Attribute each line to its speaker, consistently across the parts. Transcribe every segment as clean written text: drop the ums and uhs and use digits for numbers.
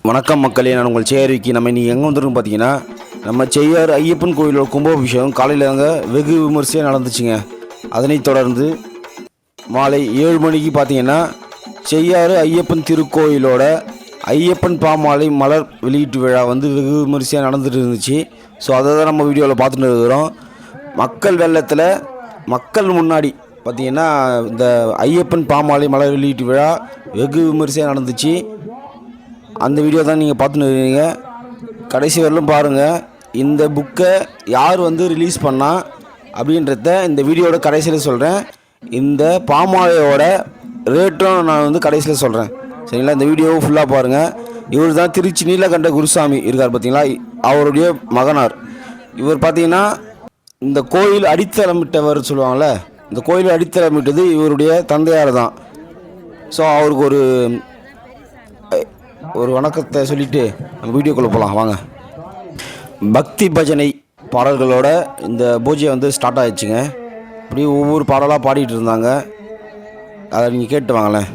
Speaker 1: வணக்கம் மக்களே, நான் உங்கள் சேரிக்கு நம்ம இன்றைக்கி எங்கே வந்துருக்கோம் பார்த்தீங்கன்னா, நம்ம செய்யாறு ஐயப்பன் கோயிலோட கும்பாபிஷேகம் காலையில் அங்கே வெகு விமர்சையாக நடந்துச்சுங்க. அதனைத் தொடர்ந்து மாலை 7 மணிக்கு பார்த்தீங்கன்னா செய்யாறு ஐயப்பன் திருக்கோயிலோட ஐயப்பன் பாமாலை மலர் வெளியீட்டு விழா வந்து வெகு விமர்சையாக நடந்துட்டு இருந்துச்சு. ஸோ அதை தான் நம்ம வீடியோவில் பார்த்துட்டு இருக்கிறோம். மக்கள் வெள்ளத்தில் மக்கள் முன்னாடி பார்த்திங்கன்னா இந்த ஐயப்பன் பாமாலை மலர் வெளியீட்டு விழா வெகு விமர்சையாக நடந்துச்சு. அந்த வீடியோ தான் நீங்கள் பார்த்துன்னு இருக்கீங்க. கடைசி வரலும் பாருங்கள். இந்த புக்கை யார் வந்து ரிலீஸ் பண்ணா அப்படின்றத இந்த வீடியோட கடைசியில் சொல்கிறேன். இந்த பாமாலையோட ரேட்டும் நான் வந்து கடைசியில் சொல்கிறேன், சரிங்களா? இந்த வீடியோவை ஃபுல்லாக பாருங்கள். இவர் தான் திருச்சி நீலகண்ட குருசாமி இருக்கார் பார்த்தீங்களா, அவருடைய மகனார். இவர் பார்த்தீங்கன்னா இந்த கோயில் அடித்தளமிட்டவர் சொல்லுவாங்கள்ல, இந்த கோயில் அடித்தளமிட்டது இவருடைய தந்தையார் தான். ஸோ அவருக்கு ஒரு வணக்கத்தை சொல்லிவிட்டு நம்ம வீடியோக்குள்ளே போகலாம் வாங்க. பக்தி பஜனை பாடல்களோட இந்த பூஜை வந்து ஸ்டார்ட் ஆகிடுச்சுங்க. இப்படி ஒவ்வொரு பாடலாக பாடிட்டு இருந்தாங்க. அதை நீங்கள் கேட்டு வாங்களேன்.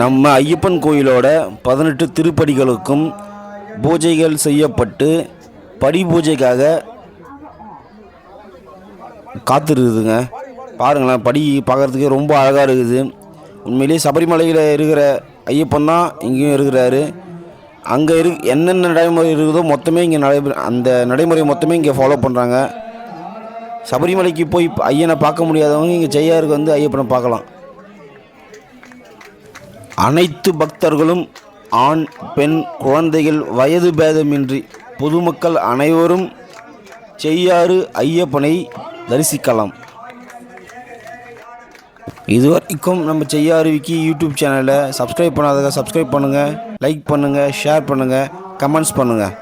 Speaker 1: நம்ம ஐயப்பன் கோயிலோட 18 திருப்படிகளுக்கும் பூஜைகள் செய்யப்பட்டு படி பூஜைக்காக காத்திருக்குதுங்க. பாருங்களேன், படி பார்க்குறதுக்கு ரொம்ப அழகாக இருக்குது. உண்மையிலேயே சபரிமலையில் இருக்கிற ஐயப்பன் தான் இங்கேயும் இருக்கிறாரு. அங்கே என்னென்ன நடைமுறை இருக்குதோ மொத்தமே இங்கே அந்த நடைமுறை மொத்தமே இங்கே ஃபாலோ பண்ணுறாங்க. சபரிமலைக்கு போய் ஐயனை பார்க்க முடியாதவங்க இங்கே செய்யாருக்கு வந்து ஐயப்பனை பார்க்கலாம். அனைத்து பக்தர்களும் ஆண் பெண் குழந்தைகள் வயது பேதமின்றி பொதுமக்கள் அனைவரும் செய்யாறு ஐயப்பனை தரிசிக்கலாம். இதுவரைக்கும் நம்ம செய்யாறு விக்கி யூடியூப் சேனலை சப்ஸ்கிரைப் பண்ணாதவங்க சப்ஸ்கிரைப் பண்ணுங்கள், லைக் பண்ணுங்கள், ஷேர் பண்ணுங்கள், கமெண்ட்ஸ் பண்ணுங்கள்.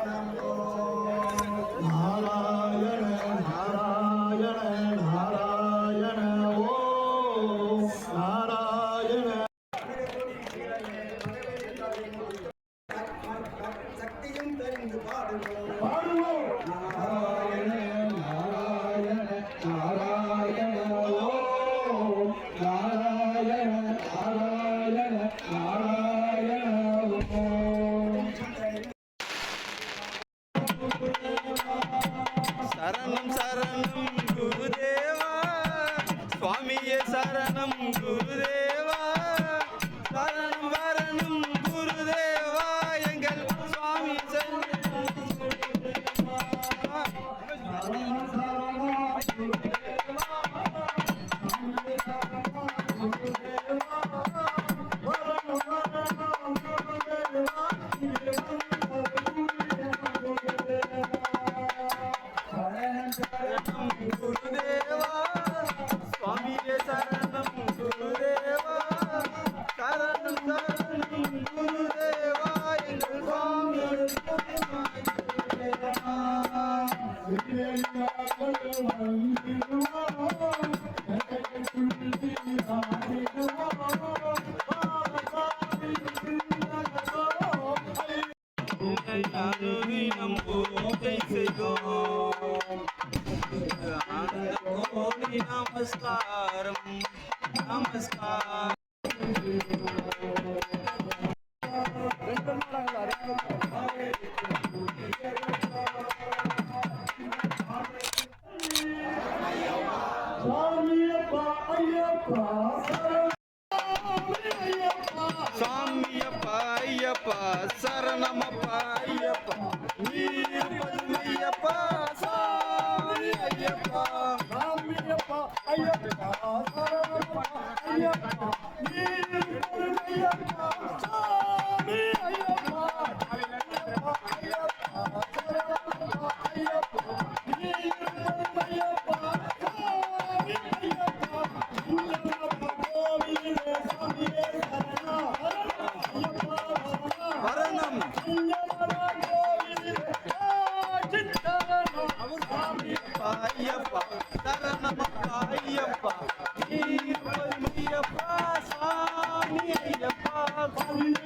Speaker 2: அனுதினம் பூஜை செய்தோம். ஆனந்த கோடி நமஸ்காரம் நமஸ்காரம். சாமியப்பா ஐயப்பா சரணமப்பா ஐயப்பா நீயப்பா சாமி ஐயப்பா சாமியப்பா ஐயப்பா சரணமப்பா ஐயப்பா நீயப்பா சாமி ஐயப்பா ஐயப்பா சரணமப்பா ஐயப்பா நீயப்பா ஐயப்பா சாமி ஐயப்பா நீயப்பா கோவிலே சாமியே சரணம் ஐயப்பா சரணமப்பா ஐயப்பா ஐயப்பா சாமி ஐயப்பா ஐயப்பா ஐயப்பா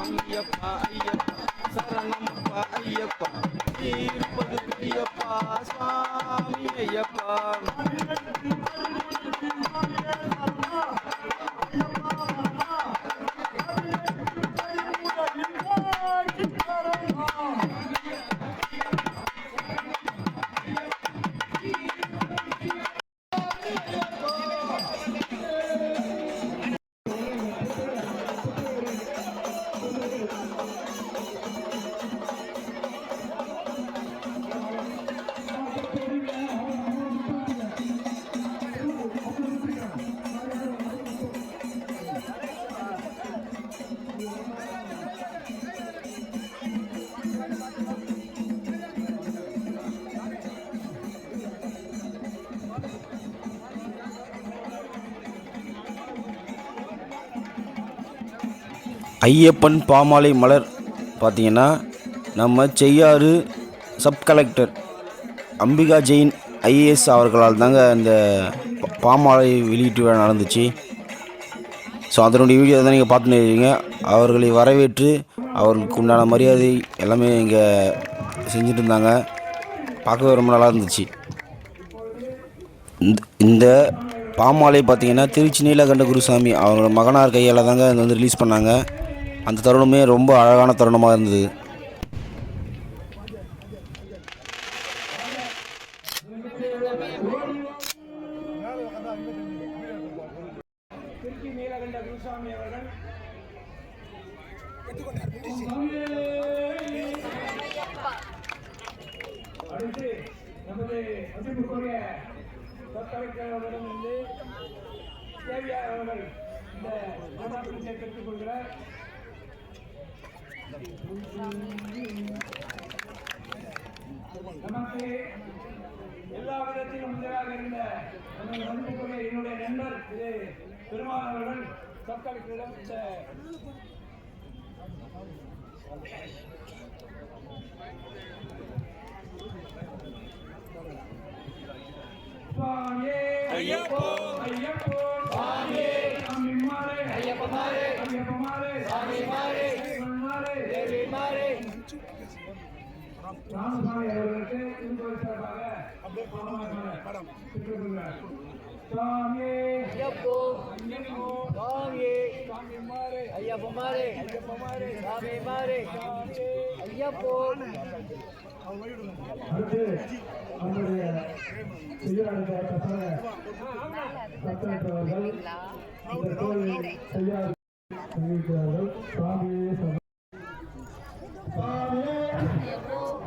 Speaker 2: ஐயப்பா ஐயப்பா சரணமப்பா ஐயப்பா இருப்பது ஐயப்பா சுவாமி ஐயப்பா
Speaker 1: ஐயப்பன் பாமாலை மலர் பார்த்திங்கன்னா நம்ம Cheyyar sub collector Ambika Jain IAS அவர்களால் தாங்க இந்த பாமாலை வெளியீட்டு விழா நடந்துச்சு. ஸோ அதனுடைய வீடியோ தான் நீங்கள் பார்த்துன்னு இருக்கீங்க. அவர்களை வரவேற்று அவர்களுக்கு உண்டான மரியாதை எல்லாமே இங்கே செஞ்சுட்டு இருந்தாங்க. பார்க்கவே ரொம்ப நல்லா இருந்துச்சு. இந்த பாமாலை பார்த்திங்கன்னா திருச்சி நீலகண்ட குருசாமி அவங்களோட மகனார் கையால் தாங்க இதை வந்து ரிலீஸ் பண்ணாங்க. அந்த தருணமே ரொம்ப அழகான தருணமாக இருந்தது.
Speaker 3: திருச்சி நீலகண்ட குருசாமி அவர்கள் அடுத்து நமது மதிப்புக்குரிய கலெக்டரிடமிருந்து தேவியார் அவர்கள் இந்த மாநாட்டத்தை பெற்றுக் கொள்கிறார். நமக்கு எல்லா விதத்திலும் முதலாக இருந்த நமது மதிப்புக்குரிய என்னுடைய நண்பர் திரு பெருமாள் அவர்கள் சப் கலெக்டரிடம் இந்த சுவாமியே ஐயப்போ ஐயப்போ சாமியே சாமிமாரே ஐயப்பமாரே ஐயப்பமாரே சாமிமாரே சாமிமாரே தேவிமாரே ராமசாமி அவர்களுக்கு திருக்கோயில் சார்பாக அப்படியே படம் சாமியே ஐயப்போ ஐயப்போ சாமியே சாமிமாரே ஐயப்பமாரே ஐயப்பமாரே சாமிமாரே ஐயப்போ அடுத்து நம்முடைய சட்டமன்றவர்கள் இந்த கோயில் செய்யாறு தெரிவிக்கிறார்கள். சாமியே சாமியே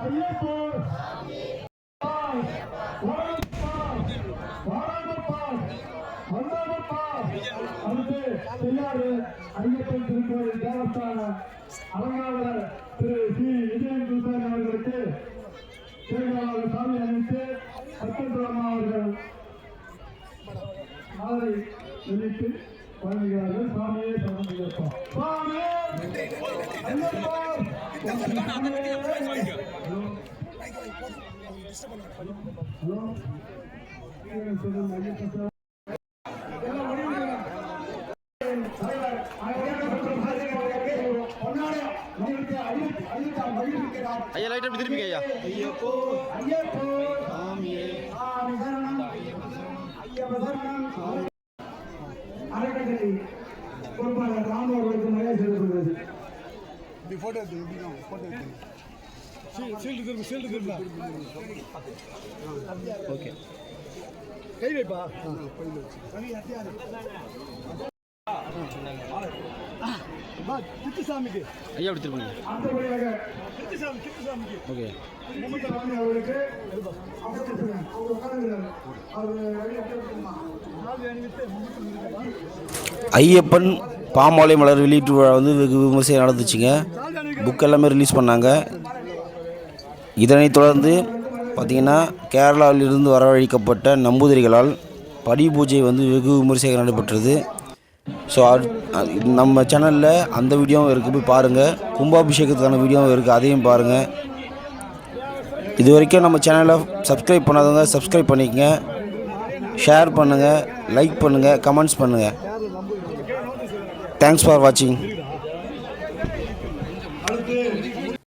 Speaker 3: ஐயப்போ அடுத்து செய்யாறு ஐயப்பன் திருக்கோயில் தேவஸ்தான அலங்காவலர் திரு சி விஜயன் குருசாமி அவர்களுக்கு செயலாளர் சாமி அணிவித்து சட்டமன்றமா அவர்கள் மாலை வெளியிட்டு வழங்குகிறார்கள். சாமியே சரணமையப்பா சாமியே
Speaker 1: ஐயா லைட் அப்படி திரும்பிங்க ஐயா.
Speaker 2: ஐயப்போ
Speaker 3: ஐயப்போ
Speaker 2: சாமியே
Speaker 3: அறக்கட்டளை பொறுப்பாளர் ராமு அவர்களுக்கு மரியாதை செலுத்தப்படுகிறது.
Speaker 1: ஓகே
Speaker 3: கை வைப்பா கிருஷ்ணசாமிக்கு
Speaker 1: ஐயா அப்படி திரும்பிங்க.
Speaker 3: அடுத்தபடியாக கிருஷ்ணசாமிக்கு
Speaker 1: ஓகே
Speaker 3: முத்துசாமி அவர்களுக்கு
Speaker 1: ஐயப்பன் பாமாலை மலர் வெளியீட்டு விழா வந்து வெகு விமர்சையாக நடந்துச்சுங்க. புக் எல்லாமே ரிலீஸ் பண்ணாங்க. இதனைத் தொடர்ந்து பார்த்திங்கன்னா கேரளாவிலிருந்து வரவழைக்கப்பட்ட நம்பூதிரிகளால் படி பூஜை வந்து வெகு விமர்சையாக நடைபெற்றது. ஸோ நம்ம சேனலில் அந்த வீடியோவும் இருக்குது, போய் பாருங்கள். கும்பாபிஷேகத்துக்கான வீடியோவும் இருக்குது, அதையும் பாருங்கள். இது வரைக்கும் நம்ம சேனலை சப்ஸ்கிரைப் பண்ணாதவங்க சப்ஸ்கிரைப் பண்ணிக்கங்க, ஷேர் பண்ணுங்கள், லைக் பண்ணுங்கள், கமெண்ட்ஸ் பண்ணுங்கள். தேங்க்ஸ் ஃபார் வாட்சிங்.